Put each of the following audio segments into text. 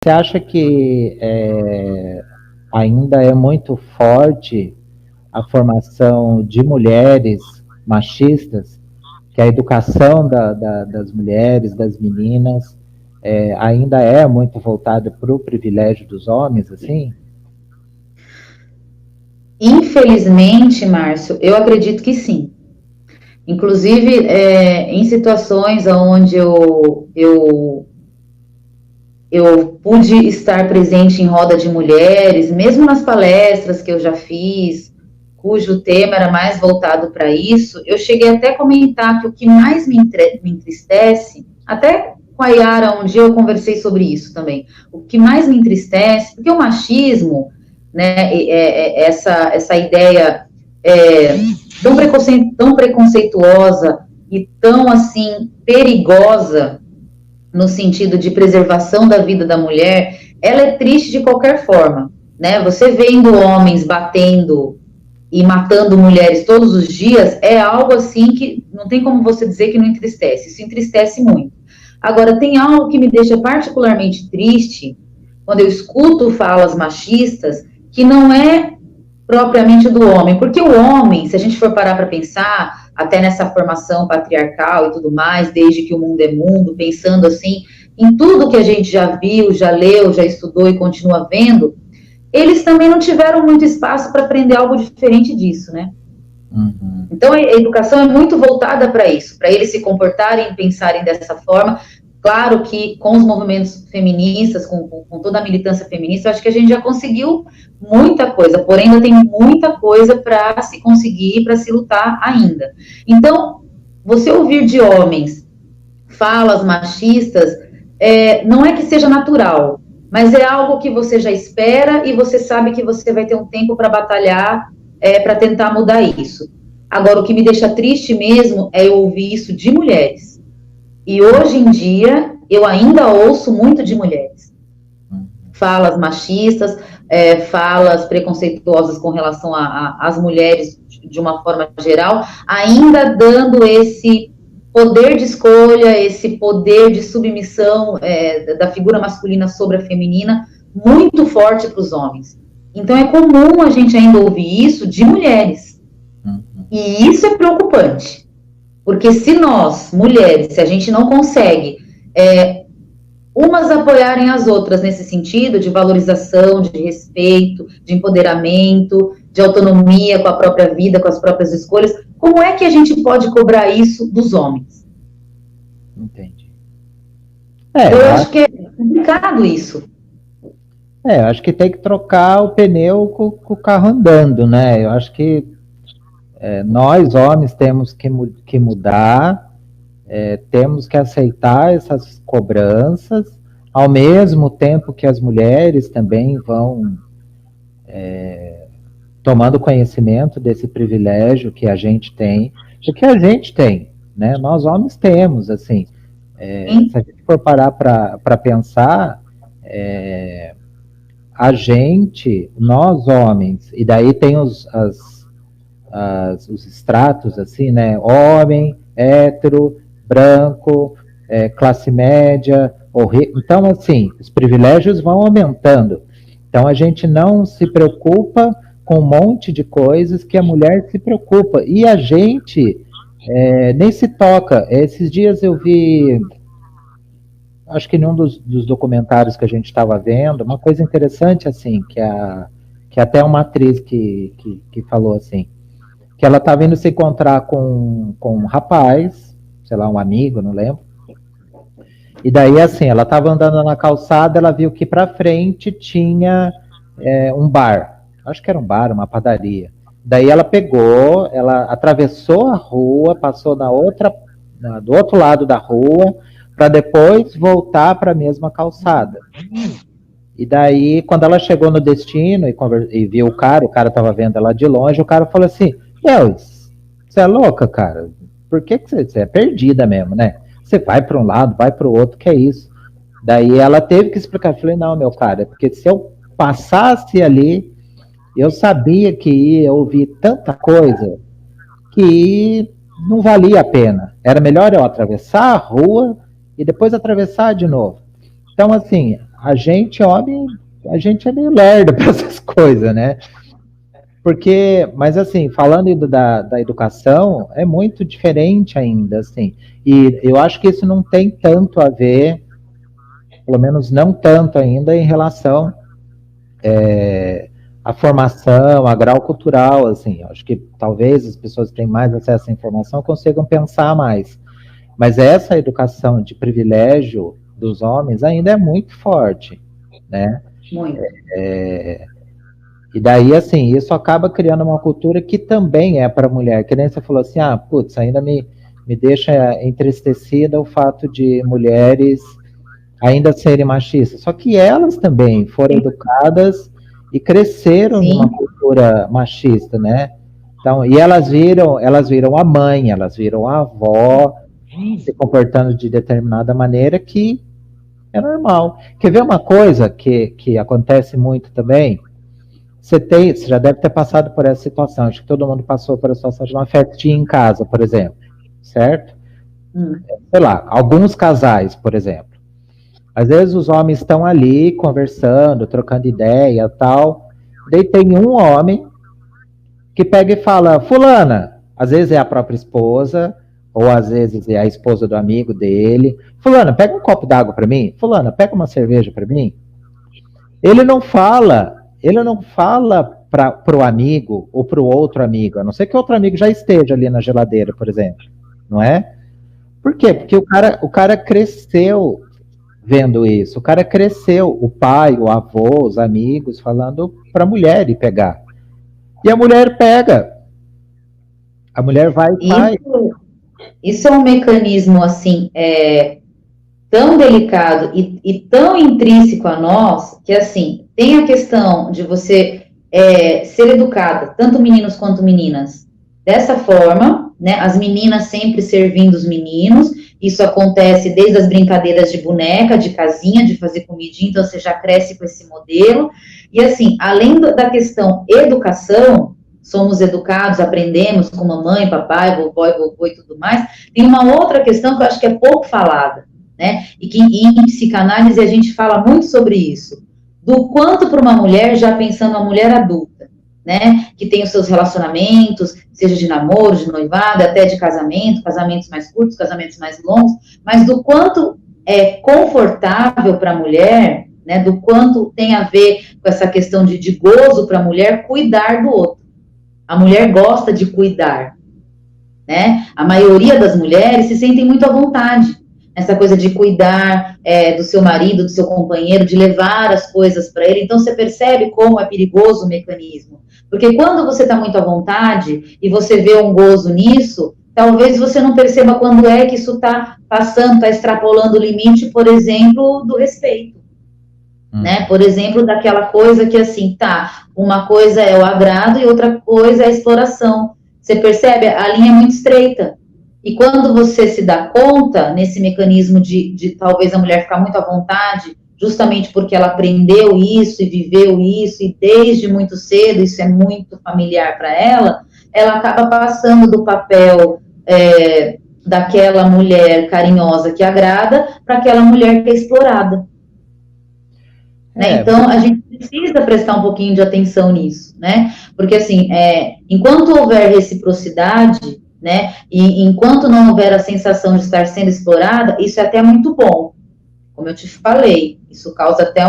Você acha que ainda é muito forte a formação de mulheres machistas, que a educação das mulheres, das meninas, ainda é muito voltada para o privilégio dos homens, assim? Infelizmente, Márcio, eu acredito que sim. Inclusive, em situações onde eu pude estar presente em roda de mulheres, mesmo nas palestras que eu já fiz, cujo tema era mais voltado para isso, eu cheguei até a comentar que o que mais me entristece, até com a Yara, um dia eu conversei sobre isso também, o que mais me entristece, porque o machismo, né, essa ideia é, tão preconceituosa e tão assim perigosa no sentido de preservação da vida da mulher, ela é triste de qualquer forma, né? Você vendo homens batendo e matando mulheres todos os dias é algo assim que não tem como você dizer que não entristece. Isso entristece muito. Agora, tem algo que me deixa particularmente triste quando eu escuto falas machistas que não é propriamente do homem, porque o homem, se a gente for parar para pensar, até nessa formação patriarcal e tudo mais, desde que o mundo é mundo, pensando assim, em tudo que a gente já viu, já leu, já estudou e continua vendo, eles também não tiveram muito espaço para aprender algo diferente disso, né? Uhum. Então, a educação é muito voltada para isso, para eles se comportarem e pensarem dessa forma. Claro que com os movimentos feministas, com toda a militância feminista, eu acho que a gente já conseguiu muita coisa, porém ainda tem muita coisa para se conseguir, para se lutar ainda. Então, você ouvir de homens falas machistas, não é que seja natural, mas é algo que você já espera e você sabe que você vai ter um tempo para batalhar, para tentar mudar isso. Agora, o que me deixa triste mesmo é eu ouvir isso de mulheres. E hoje em dia, eu ainda ouço muito de mulheres. Falas machistas, falas preconceituosas com relação às mulheres de uma forma geral, ainda dando esse poder de escolha, esse poder de submissão da figura masculina sobre a feminina, muito forte para os homens. Então é comum a gente ainda ouvir isso de mulheres. E isso é preocupante. Porque se nós, mulheres, se a gente não consegue umas apoiarem as outras nesse sentido de valorização, de respeito, de empoderamento, de autonomia com a própria vida, com as próprias escolhas, como é que a gente pode cobrar isso dos homens? Entendi. Eu acho que é complicado isso. Eu acho que tem que trocar o pneu com o carro andando, né? Eu acho que nós, homens, temos que mudar, temos que aceitar essas cobranças, ao mesmo tempo que as mulheres também vão tomando conhecimento desse privilégio que a gente tem, porque a gente tem, né? Nós homens temos, assim, se a gente for parar para pensar, a gente, nós homens, e daí tem os estratos, assim, né? Homem, hétero, branco, classe média, então, assim, os privilégios vão aumentando. Então, a gente não se preocupa com um monte de coisas que a mulher se preocupa. E a gente nem se toca. Esses dias eu vi, acho que num dos documentários que a gente estava vendo, uma coisa interessante, assim, que até uma atriz que falou assim, que ela estava indo se encontrar com um rapaz, sei lá, um amigo, não lembro. E daí, assim, ela estava andando na calçada, ela viu que para frente tinha um bar. Acho que era um bar, uma padaria. Daí ela pegou, ela atravessou a rua, passou do outro lado da rua, para depois voltar para a mesma calçada. E daí, quando ela chegou no destino e viu o cara estava vendo ela de longe, o cara falou assim, Deus, você é louca, cara? Por que você é perdida mesmo, né? Você vai para um lado, vai para o outro, que é isso? Daí ela teve que explicar, eu falei, não, meu cara, porque se eu passasse ali, eu sabia que ia ouvir tanta coisa que não valia a pena. Era melhor eu atravessar a rua e depois atravessar de novo. Então, assim, a gente, homem, a gente é meio lerdo para essas coisas, né? Porque, mas assim, falando da educação, é muito diferente ainda, assim. E eu acho que isso não tem tanto a ver, pelo menos não tanto ainda, em relação à formação, a grau cultural, assim. Eu acho que talvez as pessoas que têm mais acesso à informação consigam pensar mais. Mas essa educação de privilégio dos homens ainda é muito forte, né? Muito. E daí, assim, isso acaba criando uma cultura que também é para a mulher. Que nem você falou assim, ah, putz, ainda me deixa entristecida o fato de mulheres ainda serem machistas. Só que elas também foram educadas e cresceram numa Sim, cultura machista, né? Então, e elas viram a mãe, elas viram a avó se comportando de determinada maneira que é normal. Quer ver uma coisa que acontece muito também? Você já deve ter passado por essa situação. Acho que todo mundo passou por essa situação de uma festinha em casa, por exemplo, certo? hum, Sei lá, alguns casais, por exemplo. Às vezes os homens estão ali conversando, trocando ideia, tal. Daí tem um homem que pega e fala, fulana, às vezes é a própria esposa, ou às vezes é a esposa do amigo dele. Fulana, pega um copo d'água para mim. Fulana, pega uma cerveja para mim. Ele não fala para o amigo ou para o outro amigo, a não ser que o outro amigo já esteja ali na geladeira, por exemplo, não é? Por quê? Porque o cara cresceu vendo isso, o cara cresceu, o pai, o avô, os amigos falando para a mulher ir pegar. E a mulher pega, a mulher vai e faz. isso é um mecanismo assim tão delicado e tão intrínseco a nós que assim tem a questão de você ser educada, tanto meninos quanto meninas, dessa forma, né? As meninas sempre servindo os meninos. Isso acontece desde as brincadeiras de boneca, de casinha, de fazer comidinha, então você já cresce com esse modelo. E assim, além da questão educação, somos educados, aprendemos com mamãe, papai, vovó e vovô e tudo mais, tem uma outra questão que eu acho que é pouco falada, né? E que em psicanálise a gente fala muito sobre isso, do quanto para uma mulher, já pensando a mulher adulta, né? Que tem os seus relacionamentos, seja de namoro, de noivado, até de casamento, casamentos mais curtos, casamentos mais longos, mas do quanto é confortável para a mulher, né? Do quanto tem a ver com essa questão de gozo para a mulher cuidar do outro. A mulher gosta de cuidar, né? A maioria das mulheres se sentem muito à vontade essa coisa de cuidar do seu marido, do seu companheiro, de levar as coisas para ele. Então você percebe como é perigoso o mecanismo, porque quando você está muito à vontade e você vê um gozo nisso, talvez você não perceba quando é que isso está passando, está extrapolando o limite, por exemplo, do respeito. Né? Por exemplo, daquela coisa que assim, tá, uma coisa é o agrado e outra coisa é a exploração. Você percebe? A linha é muito estreita. E quando você se dá conta, nesse mecanismo de talvez a mulher ficar muito à vontade, justamente porque ela aprendeu isso e viveu isso, e desde muito cedo isso é muito familiar para ela acaba passando do papel daquela mulher carinhosa que agrada para aquela mulher que é explorada. Né? Então, a gente precisa prestar um pouquinho de atenção nisso, né? Porque, assim, enquanto houver reciprocidade, né, e enquanto não houver a sensação de estar sendo explorada, isso é até muito bom. Como eu te falei, isso causa até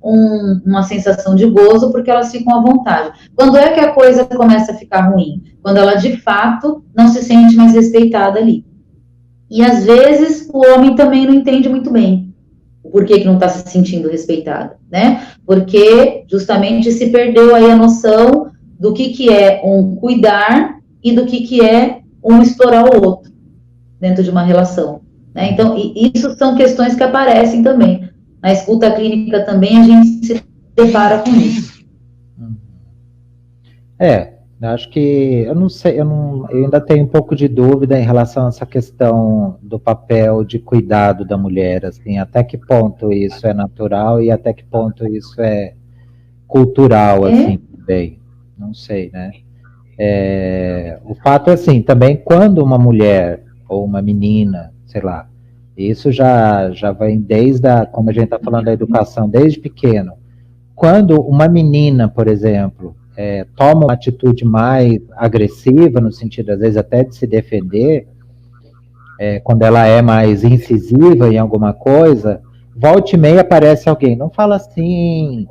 uma sensação de gozo, porque elas ficam à vontade. Quando é que a coisa começa a ficar ruim? Quando ela, de fato, não se sente mais respeitada ali. E, às vezes, o homem também não entende muito bem por que não está se sentindo respeitada, né? Porque justamente se perdeu aí a noção do que é um cuidar e do que é um explorar o outro dentro de uma relação, né? Então, isso são questões que aparecem também. Na escuta clínica também a gente se depara com isso. Eu acho que, eu não sei, eu ainda tenho um pouco de dúvida em relação a essa questão do papel de cuidado da mulher, assim, até que ponto isso é natural e até que ponto isso é cultural, assim, também, não sei, né? O fato é assim, também quando uma mulher ou uma menina, sei lá, Isso já vem desde como a gente está falando da educação, desde pequeno. Quando uma menina, por exemplo, toma uma atitude mais agressiva, no sentido, às vezes, até de se defender, quando ela é mais incisiva em alguma coisa, volta e meia aparece alguém, não fala assim,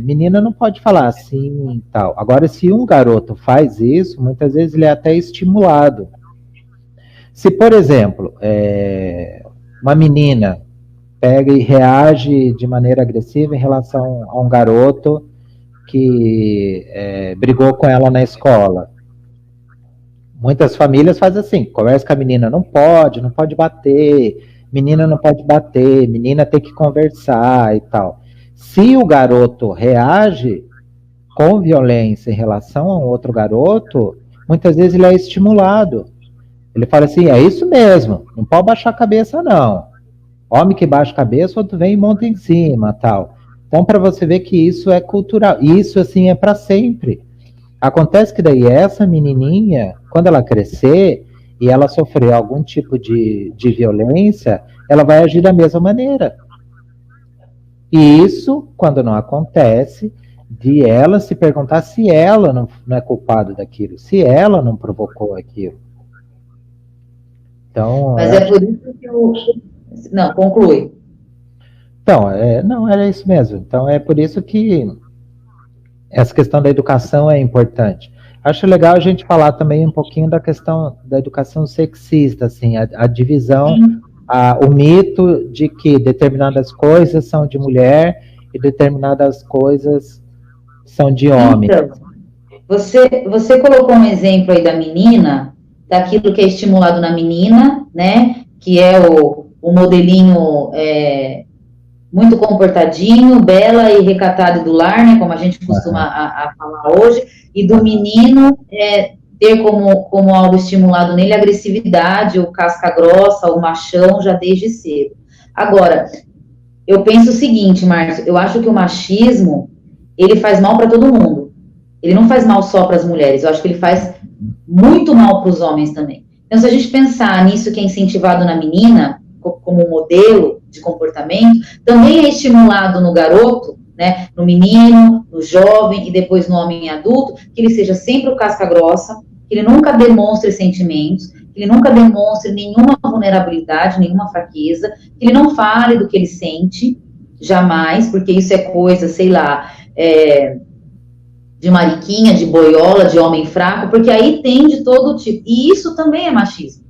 menina não pode falar assim e tal. Agora, se um garoto faz isso, muitas vezes ele é até estimulado. Se, por exemplo, uma menina pega e reage de maneira agressiva em relação a um garoto que brigou com ela na escola. Muitas famílias fazem assim, conversa com a menina, não pode bater, menina não pode bater, menina tem que conversar e tal. Se o garoto reage com violência em relação a um outro garoto, muitas vezes ele é estimulado. Ele fala assim, é isso mesmo, não pode baixar a cabeça não. Homem que baixa a cabeça, outro vem e monta em cima, tal. Então, para você ver que isso é cultural, isso assim é para sempre. Acontece que daí essa menininha, quando ela crescer e ela sofrer algum tipo de violência, ela vai agir da mesma maneira. E isso, quando não acontece, de ela se perguntar se ela não é culpada daquilo, se ela não provocou aquilo. Então, Mas é por isso que eu... Não, conclui. Então, não, era isso mesmo. Então, é por isso que essa questão da educação é importante. Acho legal a gente falar também um pouquinho da questão da educação sexista, assim, a divisão, o mito de que determinadas coisas são de mulher e determinadas coisas são de homem. Então, você colocou um exemplo aí da menina, daquilo que é estimulado na menina, né? Que é o modelinho muito comportadinho, bela e recatada do lar, né? Como a gente costuma a falar hoje, e do menino ter como algo estimulado nele a agressividade, o casca grossa, o machão, já desde cedo. Agora, eu penso o seguinte, Márcio, eu acho que o machismo, ele faz mal para todo mundo. Ele não faz mal só para as mulheres, eu acho que ele faz muito mal para os homens também. Então, se a gente pensar nisso que é incentivado na menina, como um modelo de comportamento, também é estimulado no garoto, né, no menino, no jovem e depois no homem adulto, que ele seja sempre o casca grossa, que ele nunca demonstre sentimentos, que ele nunca demonstre nenhuma vulnerabilidade, nenhuma fraqueza, que ele não fale do que ele sente, jamais, porque isso é coisa, sei lá, de mariquinha, de boiola, de homem fraco, porque aí tem de todo tipo. E isso também é machismo.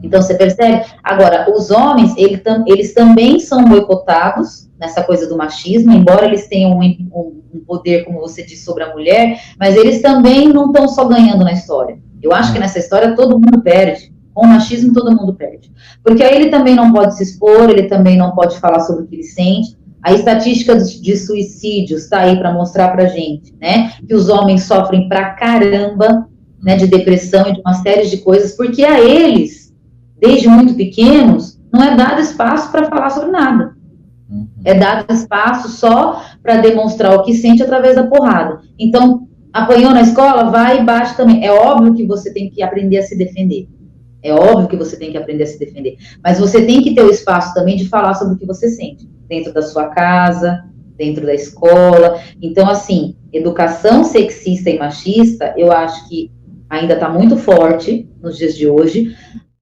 Então, você percebe? Agora, os homens, eles também são boicotados nessa coisa do machismo, embora eles tenham um poder, como você disse, sobre a mulher, mas eles também não estão só ganhando na história. Eu acho que nessa história todo mundo perde. Com o machismo, todo mundo perde. Porque aí ele também não pode se expor, ele também não pode falar sobre o que ele sente. A estatística de suicídios está aí para mostrar para gente, né? Que os homens sofrem pra caramba, né, de depressão e de uma série de coisas, porque a eles, desde muito pequenos, não é dado espaço para falar sobre nada. É dado espaço só para demonstrar o que sente através da porrada. Então, apanhou na escola, vai e bate também. É óbvio que você tem que aprender a se defender. É óbvio que você tem que aprender a se defender. Mas você tem que ter o espaço também de falar sobre o que você sente. Dentro da sua casa, dentro da escola. Então, assim, educação sexista e machista, eu acho que ainda está muito forte nos dias de hoje.